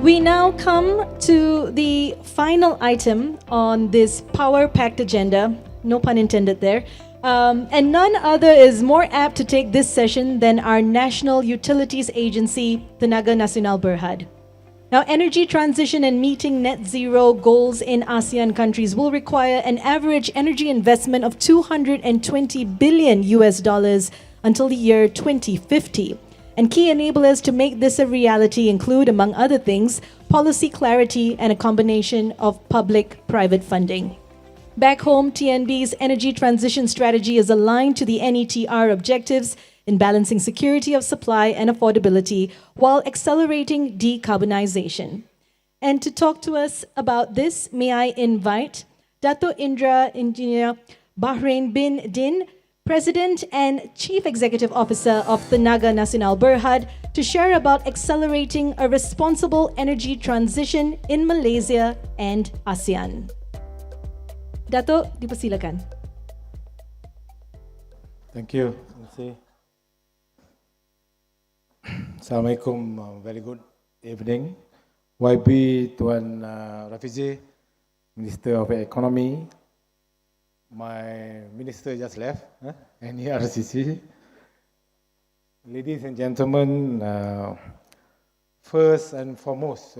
We now come to the final item on this power-packed agenda, no pun intended there. And none other is more apt to take this session than our National Utilities Agency, Tenaga Nasional Berhad. Now, energy transition and meeting net zero goals in ASEAN countries will require an average energy investment of 220 billion US dollars until the year 2050. And key enablers to make this a reality include, among other things, policy clarity and a combination of public-private funding. Back home, TNB's energy transition strategy is aligned to the NETR objectives in balancing security of supply and affordability while accelerating decarbonization. And to talk to us about this, may I invite Dato Indra Engineer Bahrain bin Din, President and Chief Executive Officer of Tenaga Nasional Berhad, to share about accelerating a responsible energy transition in Malaysia and ASEAN. Dato, dipersilakan. Thank you. Assalamualaikum, very good evening. YB Tuan Rafizi, Minister of Economy. My minister just left, NERCC. Ladies and gentlemen, first and foremost,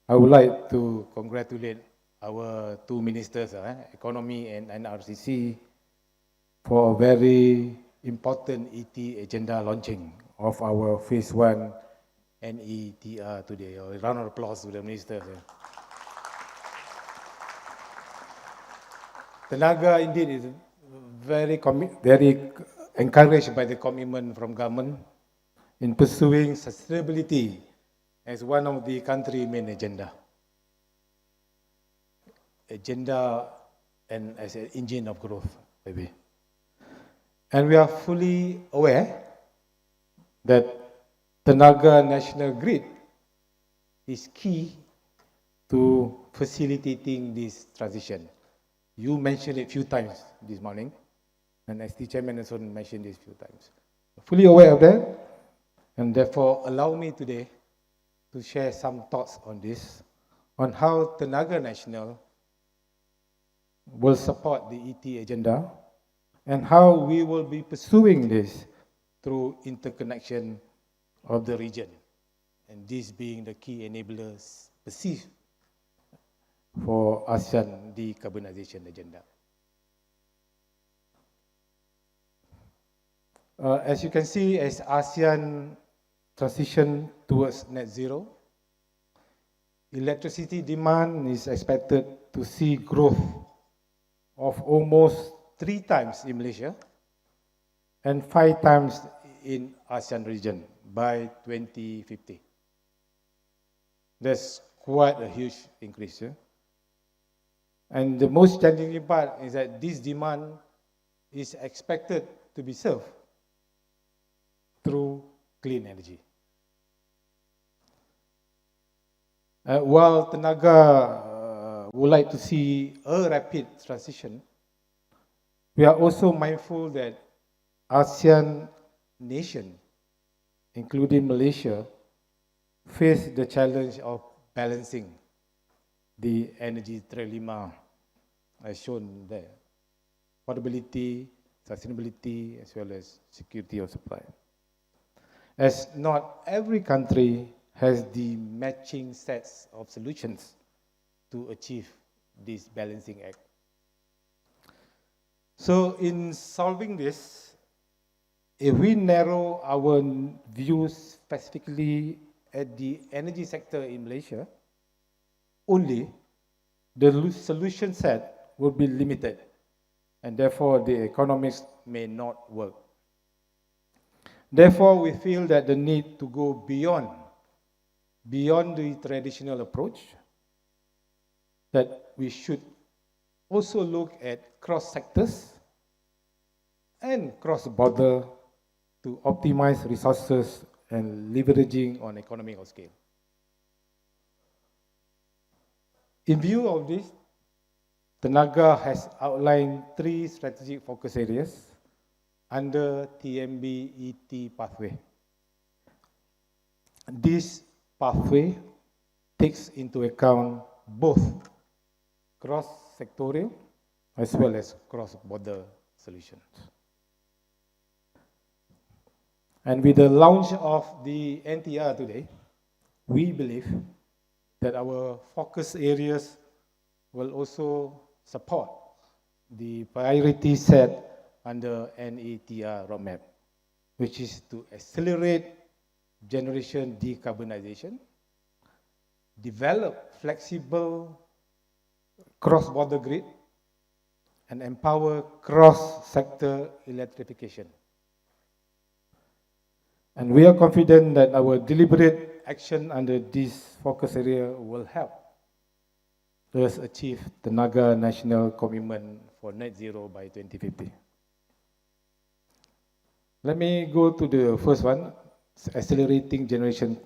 I would like to congratulate our two ministers, Economy and NRCC, for a very important ET agenda launching of our Phase 1 NETR today. A round of applause to the ministers. Tenaga indeed is very encouraged by the commitment from government in pursuing sustainability as one of the country's main agenda and as an engine of growth, maybe. And we are fully aware that Tenaga National Grid is key to facilitating this transition. You mentioned it a few times this morning, and ST Chairman also mentioned this a few times. Fully aware of that, and therefore allow me today to share some thoughts on this, on how Tenaga Nasional will support the ET agenda, and how we will be pursuing this through interconnection of the region, and this being the key enablers perceived for ASEAN decarbonization agenda. As you can see, as ASEAN transition towards net zero, electricity demand is expected to see growth of almost 3 times in Malaysia and 5 times in ASEAN region by 2050. That's quite a huge increase. And the most challenging part is that this demand is expected to be served through clean energy. While Tenaga would like to see a rapid transition, we are also mindful that ASEAN nations, including Malaysia, face the challenge of balancing the energy trilemma as shown there: affordability, sustainability, as well as security of supply. As not every country has the matching sets of solutions to achieve this balancing act. So in solving this, if we narrow our views specifically at the energy sector in Malaysia, only the solution set will be limited, and therefore the economics may not work. Therefore, we feel that the need to go beyond the traditional approach, that we should also look at cross sectors and cross-border to optimize resources and leveraging on economies of scale. In view of this, Tenaga has outlined 3 strategic focus areas under TMB ET pathway. This pathway takes into account both cross-sectorial as well as cross-border solutions. And with the launch of the NTR today, we believe that our focus areas will also support the priority set under NETR roadmap, which is to accelerate generation decarbonization, develop flexible cross-border grid, and empower cross-sector electrification. And we are confident that our deliberate action under this focus area will help us achieve the Tenaga national commitment for net zero by 2050. Let me go to the first one, accelerating generation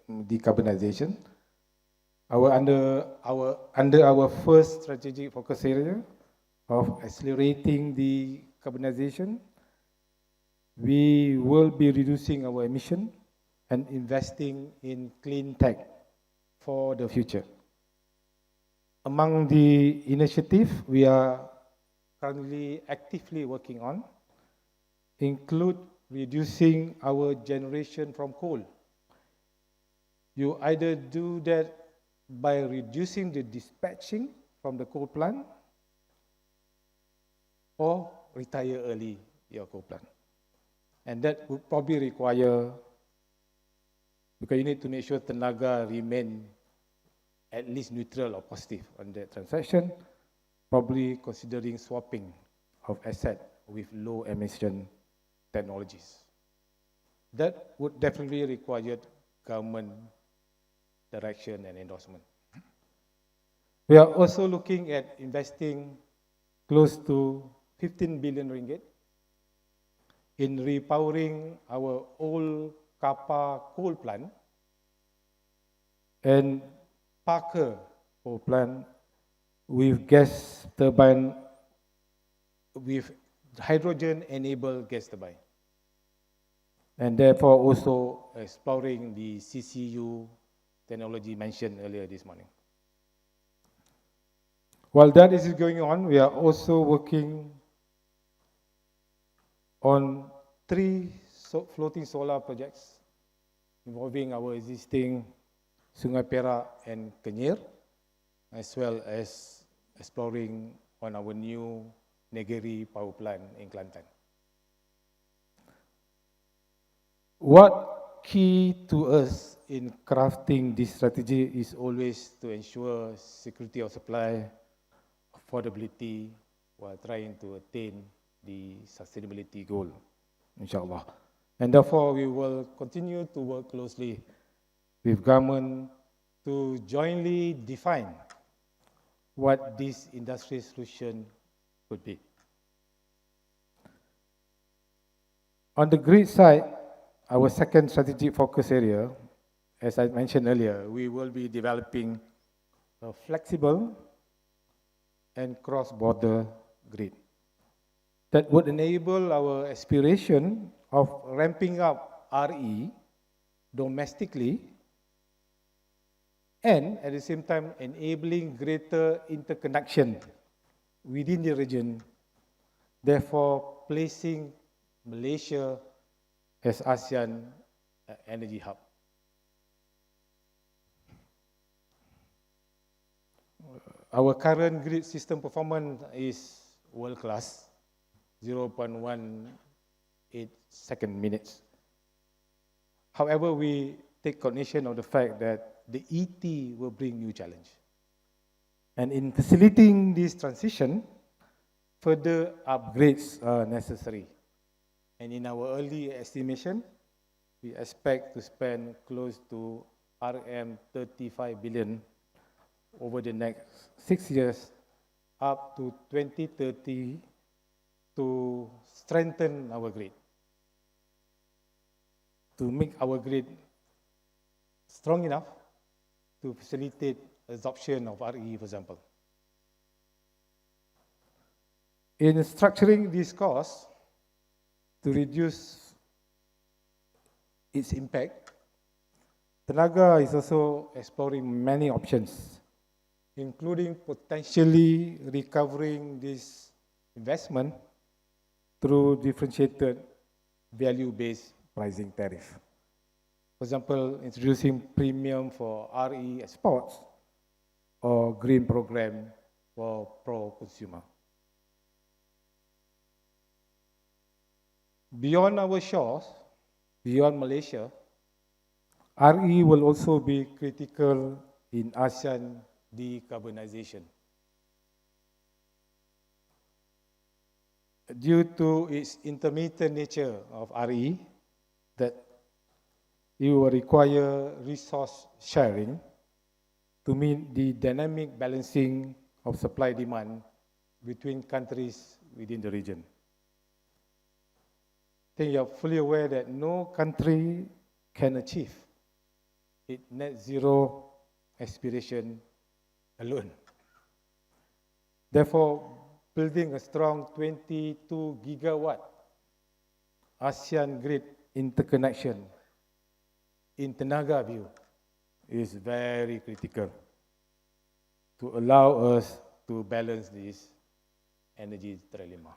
decarbonization. Under our first strategic focus area of accelerating decarbonization, we will be reducing our emission and investing in clean tech for the future. Among the initiatives we are currently actively working on include reducing our generation from coal. You either do that by reducing the dispatching from the coal plant or retire early your coal plant. And that would probably require, because you need to make sure Tenaga remain at least neutral or positive on that transaction, probably considering swapping of asset with low emission technologies. That would definitely require government direction and endorsement. We are also looking at investing close to 15 billion ringgit in repowering our old Kappa coal plant and Parker coal plant with gas turbine, with hydrogen-enabled gas turbine. And therefore also exploring the CCU technology mentioned earlier this morning. While that is going on, we are also working on 3 floating solar projects involving our existing Sungai Perak and Kenyir, as well as exploring on our new Negeri power plant in Kelantan. What key to us in crafting this strategy is always to ensure security of supply, affordability, while trying to attain the sustainability goal, inshallah. And therefore, we will continue to work closely with government to jointly define what this industry solution could be. On the grid side, our second strategic focus area, as I mentioned earlier, we will be developing a flexible and cross-border grid that would enable our aspiration of ramping up RE domestically and at the same time enabling greater interconnection within the region, therefore placing Malaysia as ASEAN energy hub. Our current grid system performance is world-class, 0.18 second minutes. However, we take cognition of the fact that the ET will bring new challenge. And in facilitating this transition, further upgrades are necessary. And in our early estimation, we expect to spend close to RM 35 billion over the next 6 years up to 2030 to strengthen our grid, to make our grid strong enough to facilitate adoption of RE, for example. In structuring this cost to reduce its impact, Tenaga is also exploring many options, including potentially recovering this investment through differentiated value-based pricing tariff. For example, introducing premium for RE exports or green program for pro-consumer. Beyond our shores, beyond Malaysia, RE will also be critical in ASEAN decarbonization. Due to its intermittent nature of RE, that it will require resource sharing to meet the dynamic balancing of supply demand between countries within the region. I think you're fully aware that no country can achieve its net zero aspiration alone. Therefore, building a strong 22 gigawatt ASEAN grid interconnection in Tenaga view is very critical to allow us to balance this energy trilemma.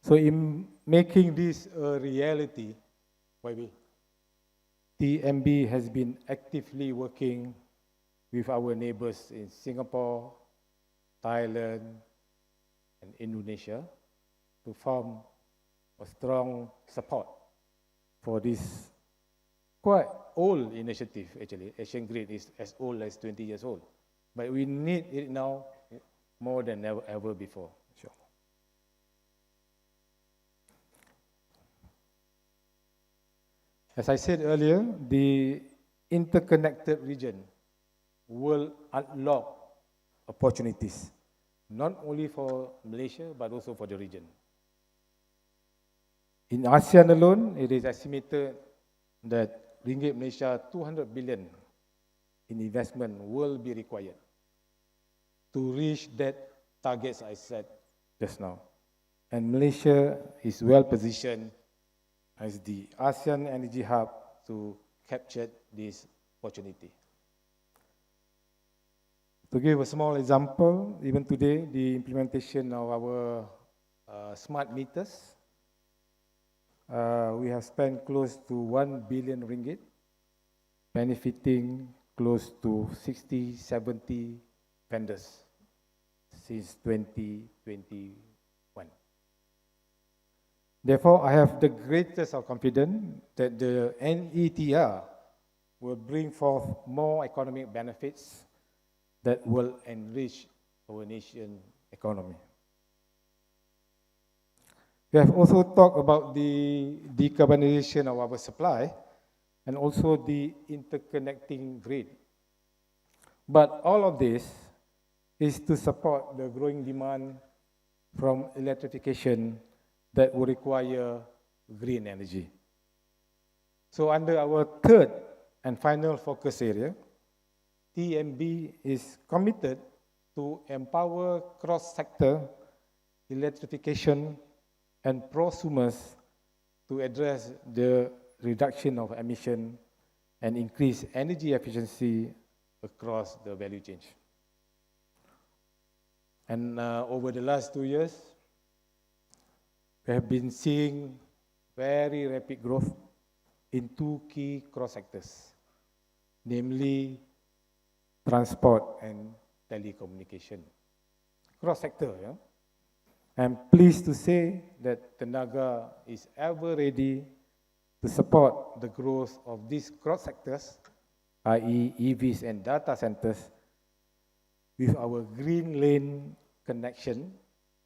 So in making this a reality, TMB has been actively working with our neighbors in Singapore, Thailand, and Indonesia to form a strong support for this quite old initiative. Actually, Asian Grid is as old as 20 years old, but we need it now more than ever before. Sure. As I said earlier, the interconnected region will unlock opportunities, not only for Malaysia, but also for the region. In ASEAN alone, it is estimated that Ringgit Malaysia 200 billion in investment will be required to reach that targets I said just now. And Malaysia is well positioned as the ASEAN energy hub to capture this opportunity. To give a small example, even today, the implementation of our smart meters, we have spent close to 1 billion ringgit, benefiting close to 60, 70 vendors since 2021. Therefore, I have the greatest of confidence that the NETR will bring forth more economic benefits that will enrich our nation's economy. We have also talked about the decarbonization of our supply and also the interconnecting grid. But all of this is to support the growing demand from electrification that will require green energy. So under our third and final focus area, TMB is committed to empower cross-sector electrification and prosumers to address the reduction of emission and increase energy efficiency across the value chain. And over the last 2 years, we have been seeing very rapid growth in two key cross-sectors, namely transport and telecommunication. Cross-sector, yeah? I'm pleased to say that Tenaga is ever ready to support the growth of these cross-sectors, i.e. EVs and data centers, with our green lane connection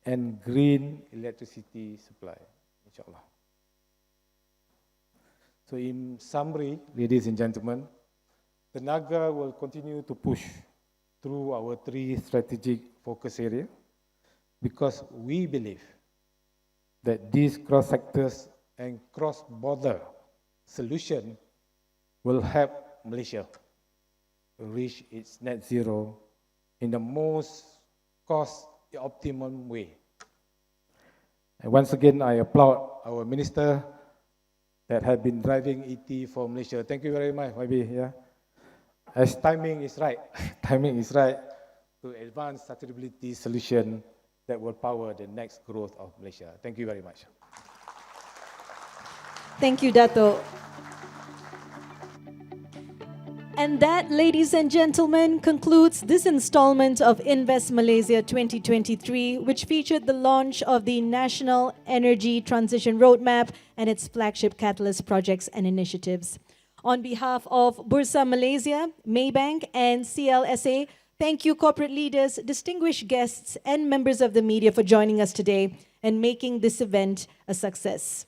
and green electricity supply, inshallah. So in summary, ladies and gentlemen, Tenaga will continue to push through our three strategic focus areas because we believe that these cross-sectors and cross-border solution will help Malaysia reach its net zero in the most cost-optimum way. And once again, I applaud our Minister that have been driving ET for Malaysia. Thank you very much, maybe, yeah. As timing is right, timing is right to advance sustainability solution that will power the next growth of Malaysia. Thank you very much. Thank you, Dato. And that, ladies and gentlemen, concludes this installment of Invest Malaysia 2023, which featured the launch of the National Energy Transition Roadmap and its flagship catalyst projects and initiatives. On behalf of Bursa Malaysia, Maybank, and CLSA, thank you, corporate leaders, distinguished guests, and members of the media for joining us today and making this event a success.